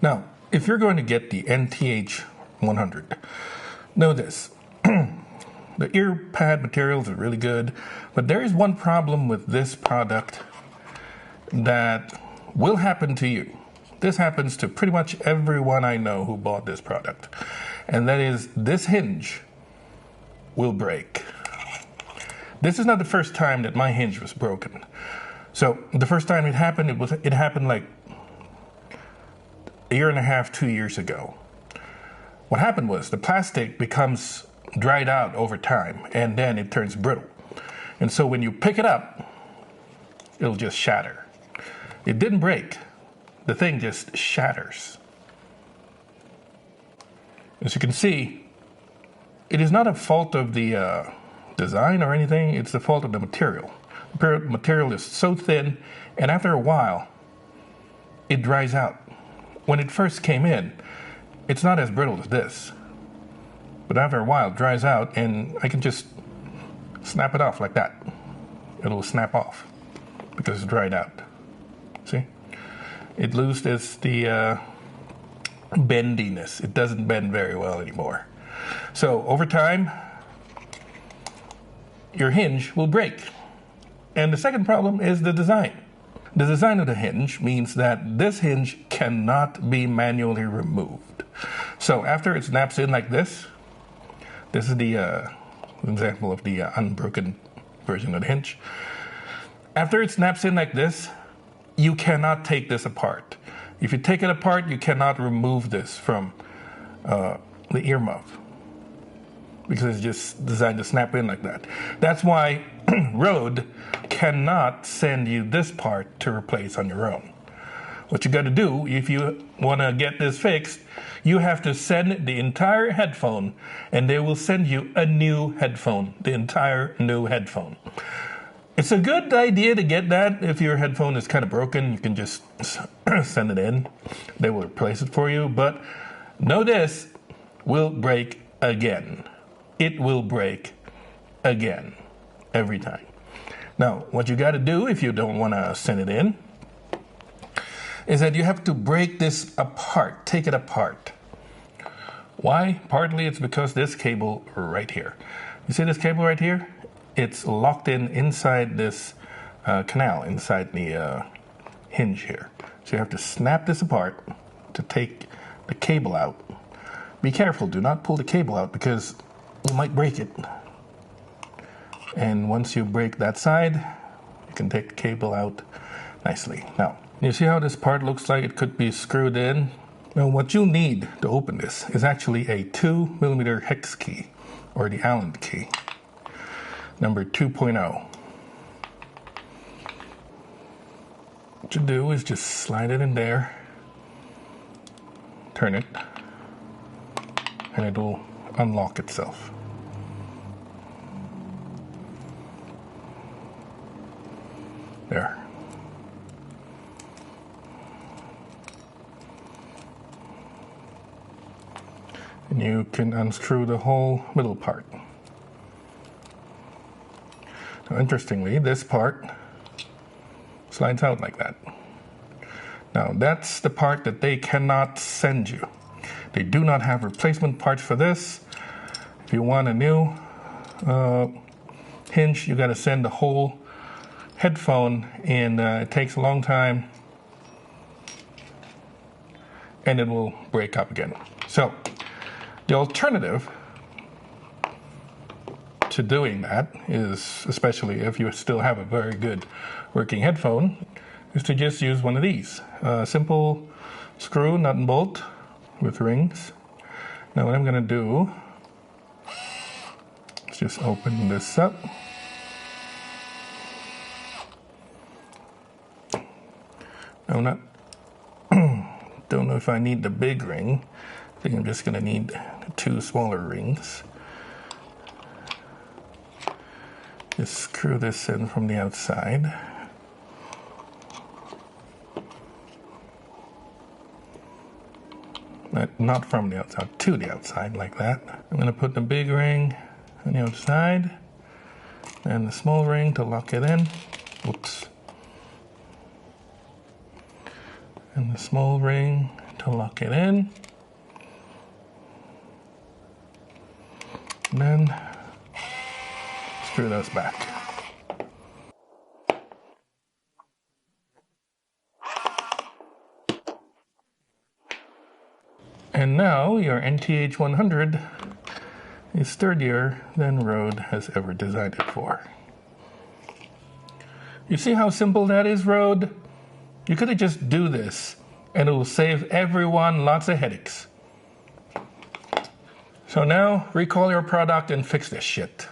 Now, if you're going to get the NTH-100, know this. The ear pad materials are really good, but there is one problem with this product that will happen to you. This happens to pretty much everyone I know who bought this product, and that is this hinge will break. This is not the first time that my hinge was broken. So the first time it happened, it happened like a year and a half, 2 years ago. What happened was the plastic becomes dried out over time, and then it turns brittle. And so when you pick it up, it'll just shatter. It didn't break. The thing just shatters. As you can see, it is not a fault of the design or anything, it's the fault of the material. The material is so thin, and after a while, it dries out. When it first came in, it's not as brittle as this. But after a while, it dries out, and I can just snap it off like that. It'll snap off because it's dried out. See? It loses the bendiness. It doesn't bend very well anymore. So over time, your hinge will break. And the second problem is the design. The design of the hinge means that this hinge cannot be manually removed. So after it snaps in like this is the example of the unbroken version of the hinge. After it snaps in like this, you cannot take this apart. If you take it apart, you cannot remove this from the earmuff, because it's just designed to snap in like that. That's why Rode cannot send you this part to replace on your own. What you got to do, if you want to get this fixed, you have to send the entire headphone, and they will send you a new headphone, the entire new headphone. It's a good idea to get that. If your headphone is kind of broken, you can just send it in. They will replace it for you, but know this will break again. It will break again every time. Now, what you got to do if you don't want to send it in is that you have to break this apart, take it apart. Why? Partly it's because this cable right here. You see this cable right here? It's locked in inside this canal, inside the hinge here. So you have to snap this apart to take the cable out. Be careful, do not pull the cable out because you might break it. And once you break that side, you can take the cable out nicely. Now, you see how this part looks like it could be screwed in? Now, what you'll need to open this is actually a 2mm hex key, or the Allen key, number 2.0. What you do is just slide it in there, turn it, and it will unlock itself. There. And you can unscrew the whole middle part. Now, interestingly, this part slides out like that. Now, that's the part that they cannot send you. They do not have replacement parts for this. If you want a new hinge, you got to send the whole headphone, and it takes a long time, and it will break up again. So the alternative to doing that is, especially if you still have a very good working headphone, is to just use one of these. Simple screw, nut and bolt with rings. Now what I'm going to do is just open this up. I'm not, don't know if I need the big ring. I think I'm just going to need the 2 smaller rings. Just screw this in from the outside. Not from the outside, to the outside, like that. I'm going to put the big ring on the outside, and the small ring to lock it in. Oops. And the small ring to lock it in. And then screw those back. And now your NTH-100 is sturdier than Rode has ever designed it for. You see how simple that is, Rode? You could have just do this and it will save everyone lots of headaches. So now recall your product and fix this shit.